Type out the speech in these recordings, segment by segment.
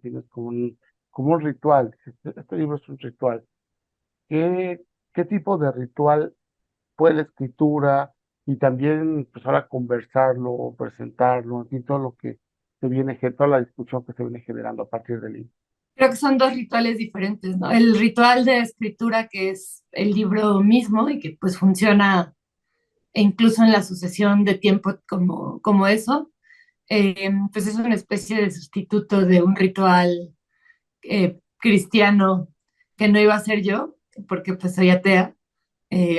tienes como un ritual. Este libro es un ritual. ¿Qué, qué tipo de ritual fue la escritura y también pues ahora conversarlo, presentarlo, y todo lo que toda la discusión que se viene generando a partir del libro? Creo que son dos rituales diferentes, ¿no? El ritual de escritura, que es el libro mismo y que pues funciona incluso en la sucesión de tiempo como eso, pues es una especie de sustituto de un ritual cristiano que no iba a ser yo, porque pues soy atea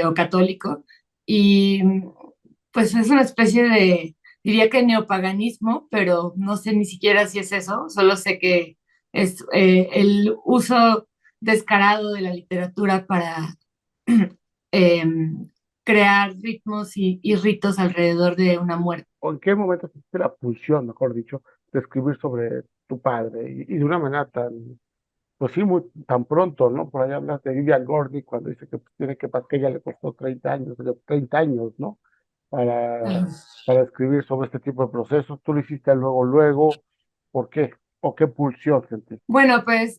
o católico, y pues es una especie de, diría que neopaganismo, pero no sé ni siquiera si es eso, solo sé que es el uso descarado de la literatura para eh, crear ritmos y ritos alrededor de una muerte. ¿O en qué momento sentiste la pulsión, mejor dicho, de escribir sobre tu padre y de una manera tan, pues sí, muy, tan pronto, ¿no? Por ahí hablas de Vivian Gornick cuando dice que pues, tiene que ella le costó 30 años, 30 años, ¿no? Para, para escribir sobre este tipo de procesos. Tú lo hiciste luego, luego. ¿Por qué? ¿O qué pulsión sentiste? Bueno, pues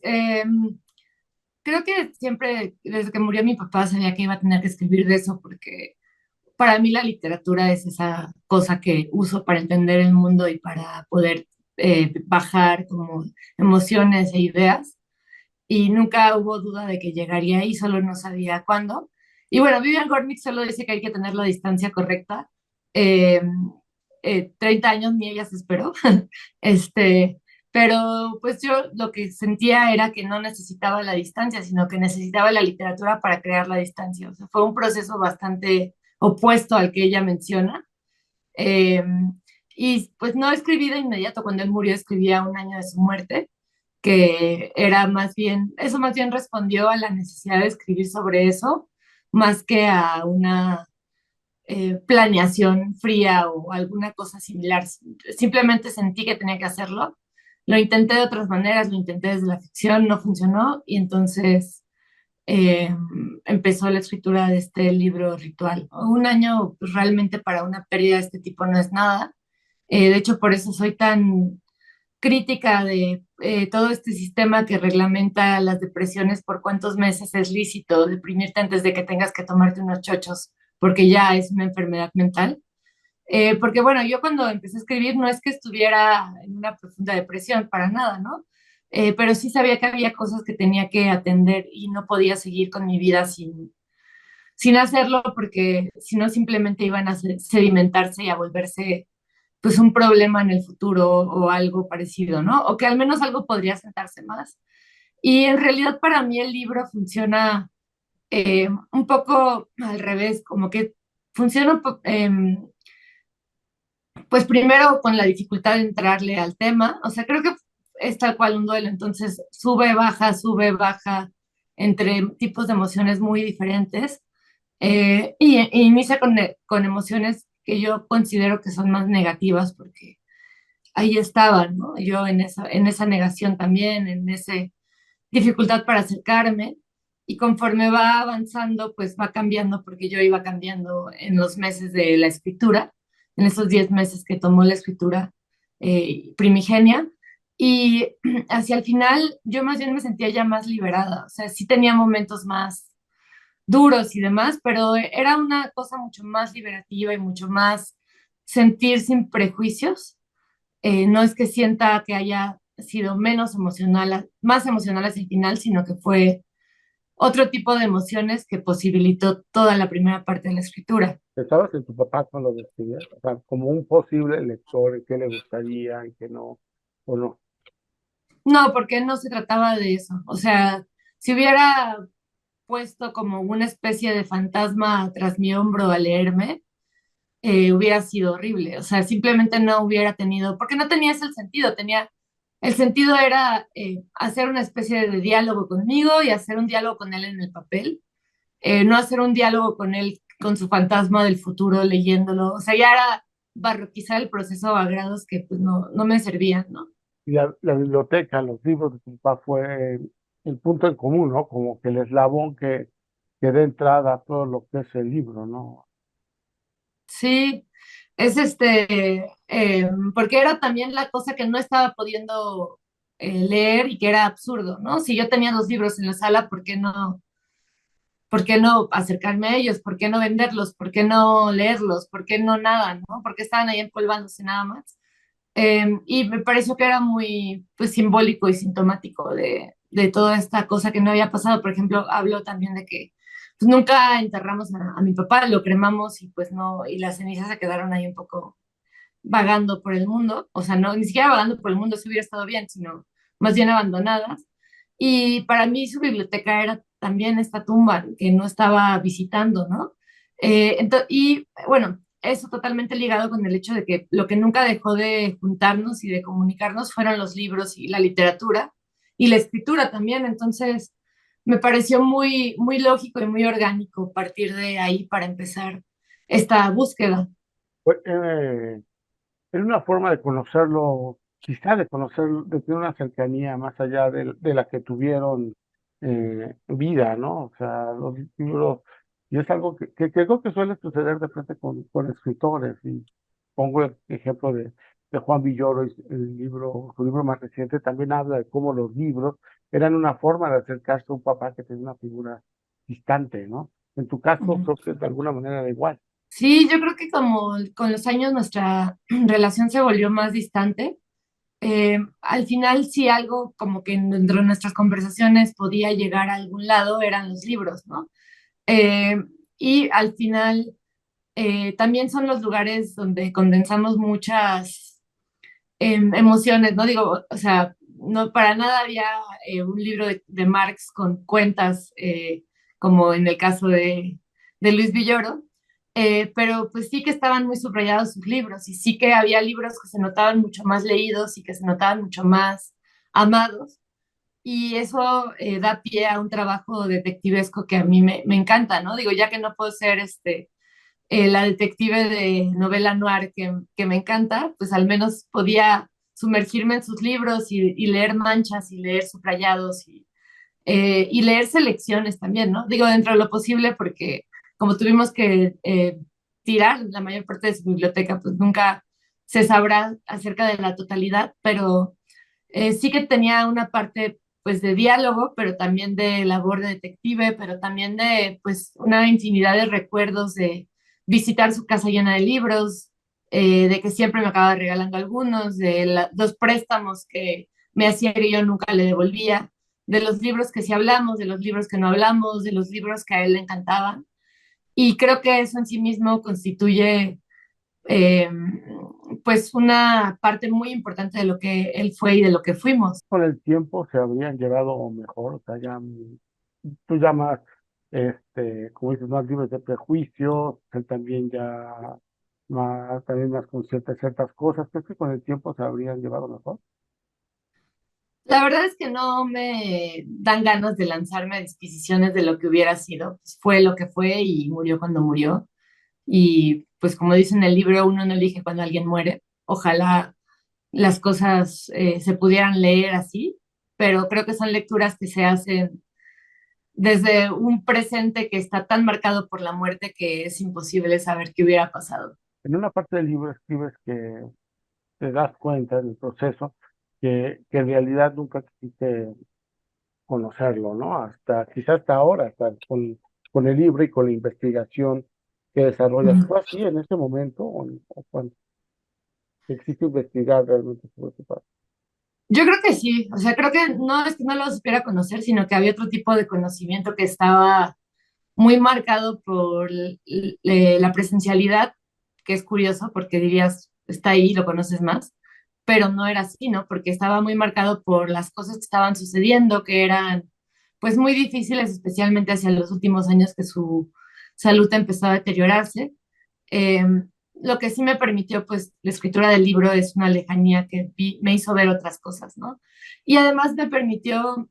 creo que siempre, desde que murió mi papá, sabía que iba a tener que escribir de eso, porque para mí la literatura es esa cosa que uso para entender el mundo y para poder bajar como emociones e ideas. Y nunca hubo duda de que llegaría ahí, solo no sabía cuándo. Y bueno, Vivian Gornick solo dice que hay que tener la distancia correcta. Eh, 30 años ni ella se esperó. este, pero pues yo lo que sentía era que no necesitaba la distancia, sino que necesitaba la literatura para crear la distancia. O sea, fue un proceso bastante opuesto al que ella menciona. Eh, y pues no escribí de inmediato, cuando él murió escribía un año de su muerte, que era más bien, eso más bien respondió a la necesidad de escribir sobre eso, más que a una planeación fría o alguna cosa similar. Simplemente sentí que tenía que hacerlo. Lo intenté de otras maneras, lo intenté desde la ficción, no funcionó y entonces eh, empezó la escritura de este libro ritual. Un año pues, realmente para una pérdida de este tipo no es nada. De hecho, por eso soy tan crítica de todo este sistema que reglamenta las depresiones, por cuántos meses es lícito deprimirte antes de que tengas que tomarte unos chochos, porque ya es una enfermedad mental. Porque bueno, yo cuando empecé a escribir no es que estuviera en una profunda depresión, para nada, ¿no? Pero sí sabía que había cosas que tenía que atender y no podía seguir con mi vida sin hacerlo, porque si no simplemente iban a sedimentarse y a volverse pues un problema en el futuro o algo parecido, ¿no? O que al menos algo podría sentarse más. Y en realidad para mí el libro funciona un poco al revés, como que funciona pues primero con la dificultad de entrarle al tema, o sea, creo que es tal cual un duelo, entonces sube, baja entre tipos de emociones muy diferentes y inicia con emociones que yo considero que son más negativas porque ahí estaba, ¿no? Yo en esa negación también, en esa dificultad para acercarme. Y conforme va avanzando, pues va cambiando, porque yo iba cambiando en los meses de la escritura, en esos 10 meses que tomó la escritura primigenia. Y hacia el final, yo más bien me sentía ya más liberada. O sea, sí tenía momentos más duros y demás, pero era una cosa mucho más liberativa y mucho más sentir sin prejuicios. No es que sienta que haya sido menos emocional, más emocional hacia el final, sino que fue otro tipo de emociones que posibilitó toda la primera parte de la escritura. ¿Pensabas en tu papá cuando lo escribías? O sea, como un posible lector, en qué le gustaría, en qué no, o no. No, porque no se trataba de eso. O sea, si hubiera puesto como una especie de fantasma tras mi hombro a leerme, hubiera sido horrible. O sea, simplemente no hubiera tenido, porque no tenía ese sentido, tenía, el sentido era hacer una especie de diálogo conmigo y hacer un diálogo con él en el papel, no hacer un diálogo con él, con su fantasma del futuro leyéndolo. O sea, ya era barroquizar el proceso a grados que pues no me servían, ¿no? Y la biblioteca, los libros de tu papá fue el punto en común, ¿no? Como que el eslabón que dé entrada a todo lo que es el libro, ¿no? Sí, es porque era también la cosa que no estaba pudiendo leer y que era absurdo, ¿no? Si yo tenía los libros en la sala, por qué no acercarme a ellos? ¿Por qué no venderlos? ¿Por qué no leerlos? ¿Por qué no nada, ¿no? ¿Por qué estaban ahí empolvándose nada más? Y me pareció que era muy pues, simbólico y sintomático de toda esta cosa que no había pasado. Por ejemplo, hablo también de que pues, nunca enterramos a mi papá, lo cremamos y pues no, y las cenizas se quedaron ahí un poco vagando por el mundo, o sea, no, ni siquiera vagando por el mundo, eso hubiera estado bien, sino más bien abandonadas. Y para mí su biblioteca era también esta tumba que no estaba visitando, ¿no? Y bueno, eso totalmente ligado con el hecho de que lo que nunca dejó de juntarnos y de comunicarnos fueron los libros y la literatura y la escritura también. Entonces, me pareció muy, muy lógico y muy orgánico partir de ahí para empezar esta búsqueda. Pues, era una forma de conocerlo, quizá de conocer, de tener una cercanía más allá de la que tuvieron vida, ¿no? O sea, los libros, y es algo que creo que suele suceder de frente con escritores, y pongo el ejemplo de Juan Villoro, y su libro más reciente también habla de cómo los libros eran una forma de acercarse a un papá que tenía una figura distante, ¿no? En tu caso, Ujú. creo que de alguna manera era igual. Sí, yo creo que como con los años nuestra relación se volvió más distante. Al final, sí, algo como que dentro de nuestras conversaciones podía llegar a algún lado eran los libros, ¿no? Eh, y al final también son los lugares donde condensamos muchas emociones, ¿no? Digo, o sea, no para nada había un libro de Marx con cuentas, como en el caso de Luis Villoro, pero pues sí que estaban muy subrayados sus libros y sí que había libros que se notaban mucho más leídos y que se notaban mucho más amados. Y eso da pie a un trabajo detectivesco que a mí me encanta, ¿no? Digo, ya que no puedo ser la detective de novela noir que me encanta, pues al menos podía sumergirme en sus libros y leer manchas y leer subrayados y leer selecciones también, ¿no? Digo, dentro de lo posible, porque como tuvimos que tirar la mayor parte de su biblioteca, pues nunca se sabrá acerca de la totalidad, pero sí que tenía una parte pues de diálogo, pero también de labor de detective, pero también de pues una infinidad de recuerdos de visitar su casa llena de libros, de que siempre me acababa regalando algunos, de los préstamos que me hacía que yo nunca le devolvía, de los libros que sí hablamos, de los libros que no hablamos, de los libros que a él le encantaban. Y creo que eso en sí mismo constituye eh, pues una parte muy importante de lo que él fue y de lo que fuimos. Con el tiempo se habrían llevado mejor, o sea, ya tú ya más, como dices, más libres de prejuicios, él también ya también más consciente de ciertas cosas, creo que con el tiempo se habrían llevado mejor. La verdad es que no me dan ganas de lanzarme a disquisiciones de lo que hubiera sido. Pues fue lo que fue y murió cuando murió. Y pues como dice en el libro, uno no elige cuando alguien muere. Ojalá las cosas se pudieran leer así, pero creo que son lecturas que se hacen desde un presente que está tan marcado por la muerte que es imposible saber qué hubiera pasado. En una parte del libro escribes que te das cuenta en el proceso que en realidad nunca quisiste conocerlo, ¿no? Hasta, quizás hasta ahora, hasta con el libro y con la investigación que desarrollas. ¿Fue así en ese momento o cuando existe investigar realmente sobre tu padre? Yo creo que sí, o sea, creo que no es que no lo supiera conocer, sino que había otro tipo de conocimiento que estaba muy marcado por la presencialidad, que es curioso porque dirías, está ahí, lo conoces más, pero no era así, ¿no? Porque estaba muy marcado por las cosas que estaban sucediendo, que eran pues muy difíciles, especialmente hacia los últimos años que su salud empezó a deteriorarse. Eh, lo que sí me permitió, pues, la escritura del libro es una lejanía que me hizo ver otras cosas, ¿no? Y además me permitió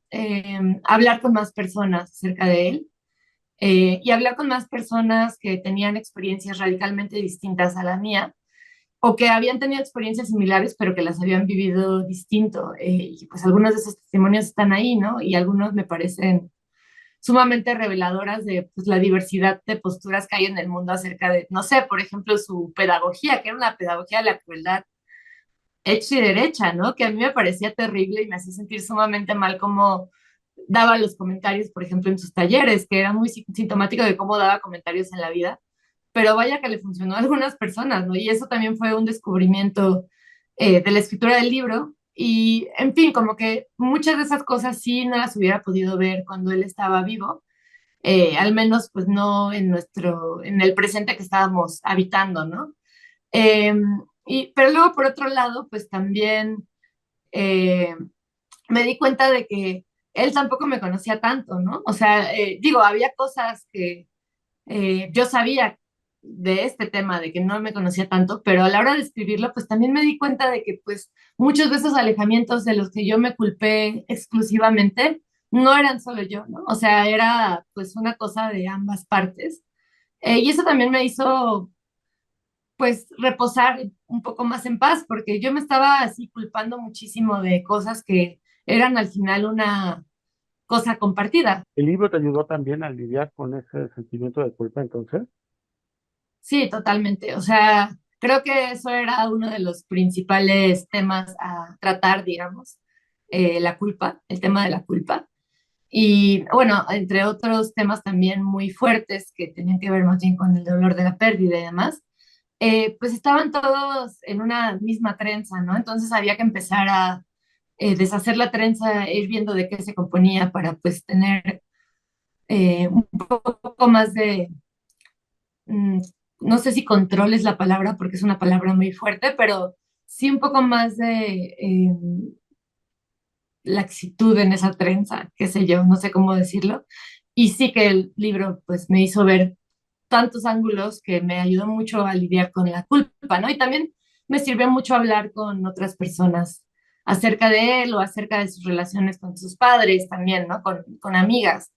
hablar con más personas acerca de él y hablar con más personas que tenían experiencias radicalmente distintas a la mía o que habían tenido experiencias similares pero que las habían vivido distinto. Y pues algunos de esos testimonios están ahí, ¿no? Y algunos me parecen sumamente reveladoras de pues, la diversidad de posturas que hay en el mundo acerca de, no sé, por ejemplo, su pedagogía, que era una pedagogía de la crueldad hecha y derecha, ¿no? Que a mí me parecía terrible y me hacía sentir sumamente mal como daba los comentarios, por ejemplo, en sus talleres, que era muy sintomático de cómo daba comentarios en la vida, pero vaya que le funcionó a algunas personas, ¿no? Y eso también fue un descubrimiento de la escritura del libro. Y, en fin, como que muchas de esas cosas sí no las hubiera podido ver cuando él estaba vivo, al menos pues no en en el presente que estábamos habitando, ¿no? Eh, pero luego, por otro lado, pues también eh, me di cuenta de que él tampoco me conocía tanto, ¿no? O sea, digo, había cosas que yo sabía de este tema, de que no me conocía tanto, pero a la hora de escribirlo, pues también me di cuenta de que pues muchos de esos alejamientos de los que yo me culpé exclusivamente no eran solo yo, ¿no? O sea, era pues una cosa de ambas partes. Y eso también me hizo pues reposar un poco más en paz, porque yo me estaba así culpando muchísimo de cosas que eran al final una cosa compartida. ¿El libro te ayudó también a lidiar con ese sentimiento de culpa entonces? Sí, totalmente. O sea, creo que eso era uno de los principales temas a tratar, digamos, la culpa, el tema de la culpa. Y bueno, entre otros temas también muy fuertes que tenían que ver más bien con el dolor de la pérdida y demás, pues estaban todos en una misma trenza, ¿no? Entonces había que empezar a deshacer la trenza, ir viendo de qué se componía para pues tener un poco más de mm, no sé si control es la palabra porque es una palabra muy fuerte, pero sí un poco más de laxitud en esa trenza, qué sé yo, no sé cómo decirlo. Y sí que el libro pues me hizo ver tantos ángulos que me ayudó mucho a lidiar con la culpa, ¿no? Y también me sirvió mucho hablar con otras personas acerca de él o acerca de sus relaciones con sus padres también, ¿no? Con amigas,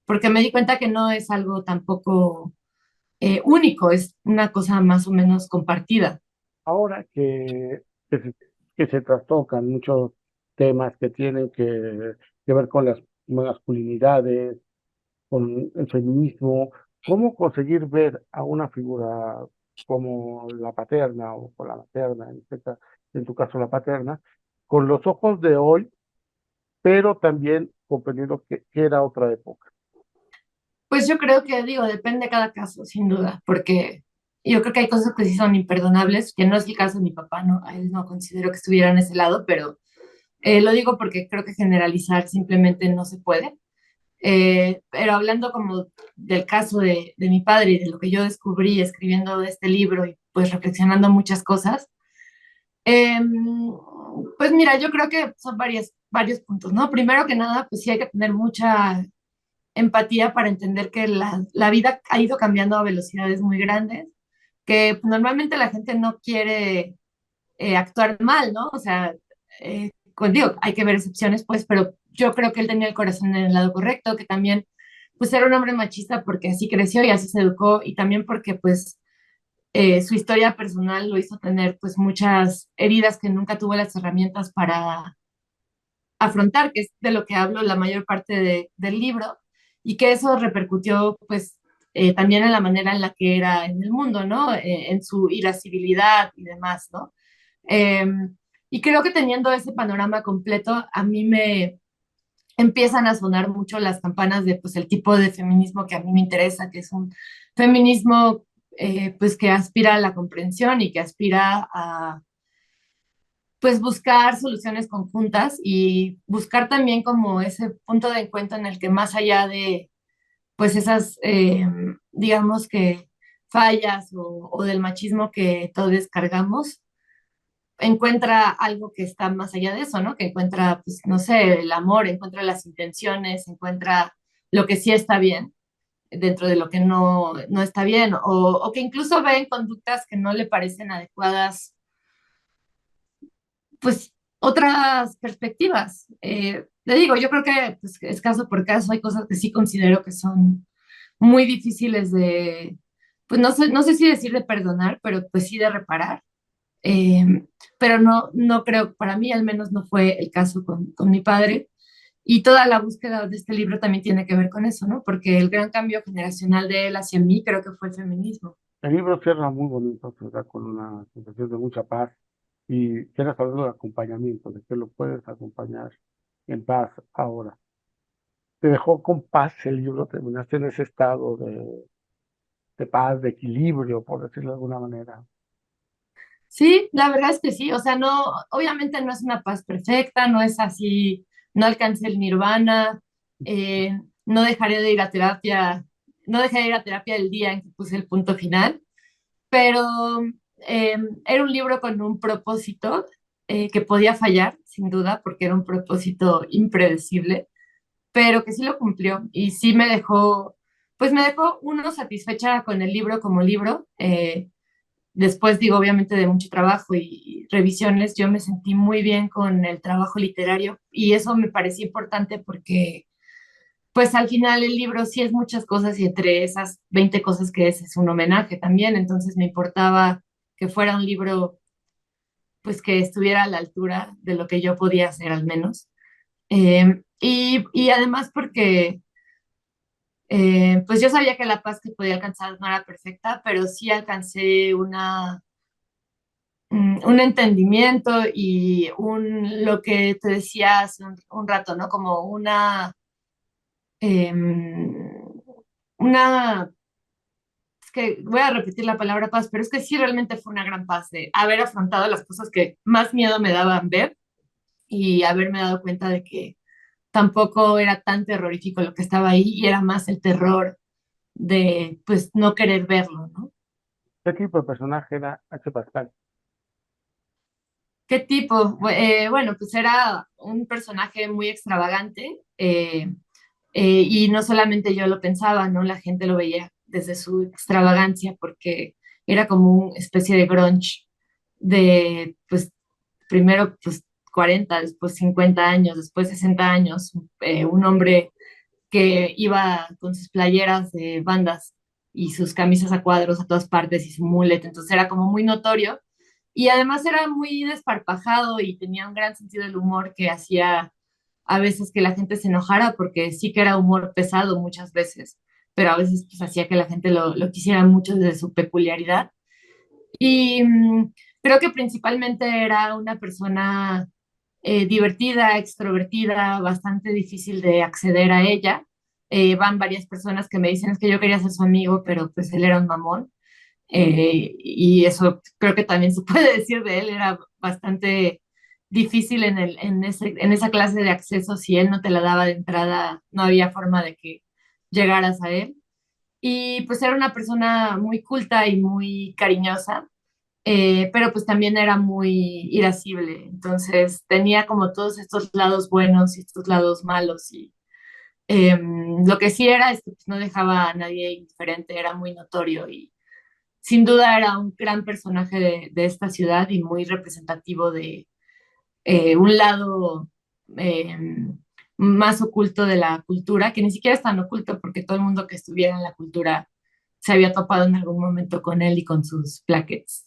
porque me di cuenta que no es algo tampoco único, es una cosa más o menos compartida. Ahora que se trastocan muchos temas que tienen que ver con las masculinidades, con el feminismo, ¿cómo conseguir ver a una figura como la paterna o con la materna, en tu caso la paterna, con los ojos de hoy, pero también comprendiendo que era otra época? Pues yo creo que, digo, depende de cada caso, sin duda, porque yo creo que hay cosas que sí son imperdonables, que no es el caso de mi papá, no, a él no considero que estuviera en ese lado, pero lo digo porque creo que generalizar simplemente no se puede. Pero hablando como del caso de mi padre y de lo que yo descubrí escribiendo este libro y pues reflexionando muchas cosas, eh, pues mira, yo creo que son varios puntos, ¿no? Primero que nada, pues sí hay que tener mucha empatía para entender que la vida ha ido cambiando a velocidades muy grandes, que normalmente la gente no quiere actuar mal, ¿no? O sea, digo, hay que ver excepciones, pues, pero yo creo que él tenía el corazón en el lado correcto, que también, pues, era un hombre machista porque así creció y así se educó, y también porque, pues, su historia personal lo hizo tener, pues, muchas heridas que nunca tuvo las herramientas para afrontar, que es de lo que hablo la mayor parte del libro, y que eso repercutió, pues, también en la manera en la que era en el mundo, ¿no? En su irascibilidad y demás, ¿no? Eh, y creo que teniendo ese panorama completo, a mí me empiezan a sonar mucho las campanas de, pues, el tipo de feminismo que a mí me interesa, que es un feminismo, pues, que aspira a la comprensión y que aspira a pues buscar soluciones conjuntas y buscar también como ese punto de encuentro en el que más allá de pues esas, digamos que fallas o del machismo que todos descargamos, encuentra algo que está más allá de eso, ¿no? Que encuentra, pues, no sé, el amor, encuentra las intenciones, encuentra lo que sí está bien dentro de lo que no está bien, o que incluso ven conductas que no le parecen adecuadas pues otras perspectivas. Le digo, yo creo que pues, es caso por caso, hay cosas que sí considero que son muy difíciles de, pues no sé si decir de perdonar, pero pues sí de reparar. Eh, pero no creo, para mí al menos no fue el caso con mi padre. Y toda la búsqueda de este libro también tiene que ver con eso, ¿no? Porque el gran cambio generacional de él hacia mí creo que fue el feminismo. El libro cierra muy bonito, ¿verdad? Con una sensación de mucha paz, Y quieres hablar del acompañamiento, de que lo puedes acompañar en paz ahora. Te dejó con paz el libro, terminaste en ese estado de paz, de equilibrio, por decirlo de alguna manera. Sí, la verdad es que sí, o sea, no, obviamente no es una paz perfecta, no es así, no alcancé el nirvana, no dejaré de ir a terapia, no dejé de ir a terapia el día en que puse el punto final, pero eh, era un libro con un propósito que podía fallar, sin duda, porque era un propósito impredecible, pero que sí lo cumplió y sí me dejó, pues me dejó uno satisfecha con el libro como libro. Después, digo, obviamente de mucho trabajo y revisiones, yo me sentí muy bien con el trabajo literario y eso me pareció importante porque, pues al final el libro sí es muchas cosas y entre esas 20 cosas que es un homenaje también, entonces me importaba que fuera un libro, pues que estuviera a la altura de lo que yo podía hacer al menos. Y además porque, pues yo sabía que la paz que podía alcanzar no era perfecta, pero sí alcancé un entendimiento y lo que te decía hace un rato, ¿no? Como una, es que voy a repetir la palabra paz, pero es que sí realmente fue una gran paz de haber afrontado las cosas que más miedo me daban ver y haberme dado cuenta de que tampoco era tan terrorífico lo que estaba ahí y era más el terror de, pues, no querer verlo, ¿no? ¿Qué tipo de personaje era H. Pascal? ¿Qué tipo? Bueno, pues era un personaje muy extravagante. Y no solamente yo lo pensaba, ¿no? La gente lo veía desde su extravagancia porque era como una especie de grunge de, pues, primero, pues, 40, después 50 años, después 60 años, un hombre que iba con sus playeras de bandas y sus camisas a cuadros a todas partes y su mullet, entonces era como muy notorio. Y además era muy desparpajado y tenía un gran sentido del humor que hacía a veces que la gente se enojara porque sí que era humor pesado muchas veces, pero a veces pues hacía que la gente lo quisiera mucho desde su peculiaridad. Y creo que principalmente era una persona divertida, extrovertida, bastante difícil de acceder a ella. Van varias personas que me dicen es que yo quería ser su amigo, pero pues él era un mamón. Y eso creo que también se puede decir de él, era bastante difícil en esa clase de acceso, si él no te la daba de entrada, no había forma de que llegaras a él. Y pues era una persona muy culta y muy cariñosa, pero pues también era muy irascible, entonces tenía como todos estos lados buenos y estos lados malos y lo que sí era es que pues, no dejaba a nadie indiferente, era muy notorio y sin duda era un gran personaje de esta ciudad y muy representativo de un lado eh, más oculto de la cultura, que ni siquiera es tan oculto porque todo el mundo que estuviera en la cultura se había topado en algún momento con él y con sus plaquettes.